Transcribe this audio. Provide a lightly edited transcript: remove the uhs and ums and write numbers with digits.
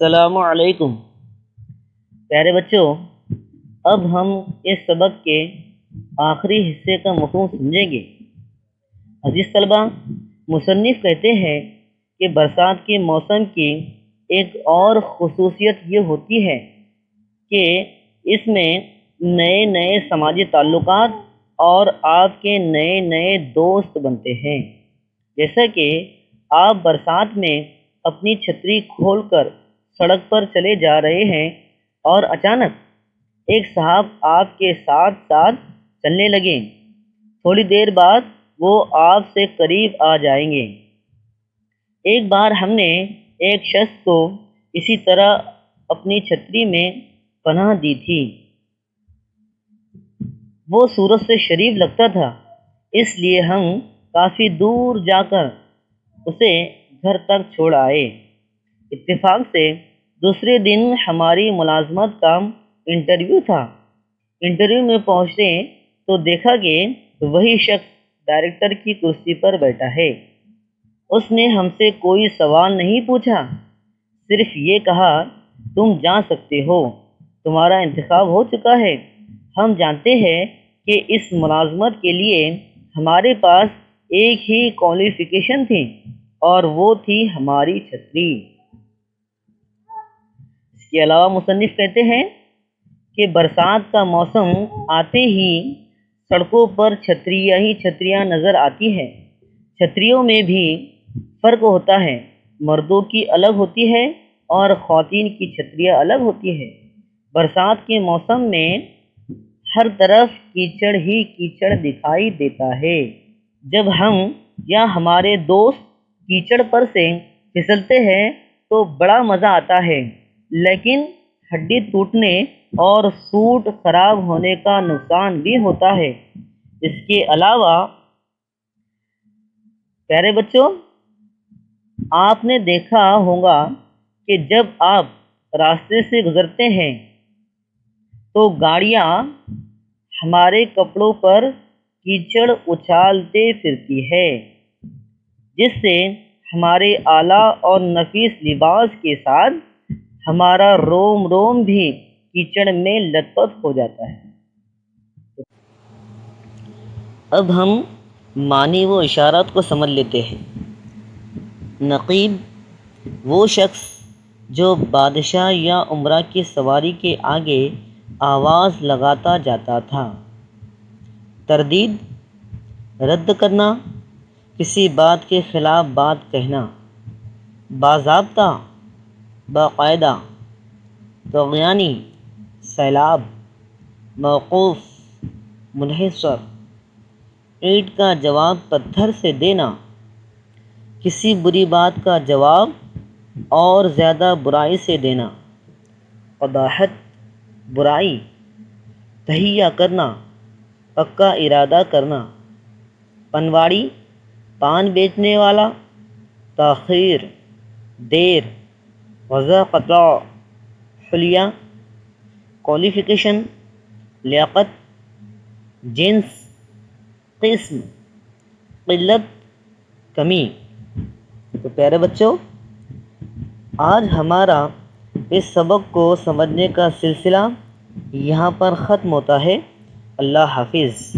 السلام علیکم پیارے بچوں، اب ہم اس سبق کے آخری حصے کا مفہوم سمجھیں گے۔ عزیز طلبہ، مصنف کہتے ہیں کہ برسات کے موسم کی ایک اور خصوصیت یہ ہوتی ہے کہ اس میں نئے نئے سماجی تعلقات اور آپ کے نئے نئے دوست بنتے ہیں۔ جیسا کہ آپ برسات میں اپنی چھتری کھول کر سڑک پر چلے جا رہے ہیں اور اچانک ایک صاحب آپ کے ساتھ ساتھ چلنے لگیں، تھوڑی دیر بعد وہ آپ سے قریب آ جائیں گے۔ ایک بار ہم نے ایک شخص کو اسی طرح اپنی چھتری میں پناہ دی تھی۔ وہ صورت سے شریف لگتا تھا، اس لیے ہم کافی دور جا کر اسے گھر تک چھوڑ آئے۔ اتفاق سے دوسرے دن ہماری ملازمت کا انٹرویو تھا۔ انٹرویو میں پہنچے تو دیکھا کہ وہی شخص ڈائریکٹر کی کرسی پر بیٹھا ہے۔ اس نے ہم سے کوئی سوال نہیں پوچھا، صرف یہ کہا، تم جا سکتے ہو، تمہارا انتخاب ہو چکا ہے۔ ہم جانتے ہیں کہ اس ملازمت کے لیے ہمارے پاس ایک ہی کوالیفیکیشن تھی اور وہ تھی ہماری چھتری۔ اس کے علاوہ مصنف کہتے ہیں کہ برسات کا موسم آتے ہی سڑکوں پر چھتریاں ہی چھتریاں نظر آتی ہیں۔ چھتریوں میں بھی فرق ہوتا ہے، مردوں کی الگ ہوتی ہے اور خواتین کی چھتریاں الگ ہوتی ہیں۔ برسات کے موسم میں ہر طرف کیچڑ ہی کیچڑ دکھائی دیتا ہے۔ جب ہم یا ہمارے دوست کیچڑ پر سے پھسلتے ہیں تو بڑا مزہ آتا ہے، لیکن ہڈی ٹوٹنے اور سوٹ خراب ہونے کا نقصان بھی ہوتا ہے۔ اس کے علاوہ پیارے بچوں، آپ نے دیکھا ہوگا کہ جب آپ راستے سے گزرتے ہیں تو گاڑیاں ہمارے کپڑوں پر کیچڑ اچھالتے پھرتی ہے، جس سے ہمارے اعلیٰ اور نفیس لباس کے ساتھ ہمارا روم روم بھی کیچڑ میں لت پت ہو جاتا ہے۔ اب ہم معنی و اشارات کو سمجھ لیتے ہیں۔ نقیب وہ شخص جو بادشاہ یا امرا کی سواری کے آگے آواز لگاتا جاتا تھا۔ تردید رد کرنا، کسی بات کے خلاف بات کہنا۔ باضابطہ باقاعدہ، طغیانی سیلاب، موقوف منحصر، اینٹ کا جواب پتھر سے دینا، کسی بری بات کا جواب اور زیادہ برائی سے دینا۔ قباحت برائی، تہیہ کرنا، پکا ارادہ کرنا۔ پنواڑی پان بیچنے والا، تاخیر دیر، وضع قطع، حلیہ کوالیفیکیشن، لیاقت جنس قسم، قلت کمی۔ تو پیارے بچوں، آج ہمارا اس سبق کو سمجھنے کا سلسلہ یہاں پر ختم ہوتا ہے۔ اللہ حافظ۔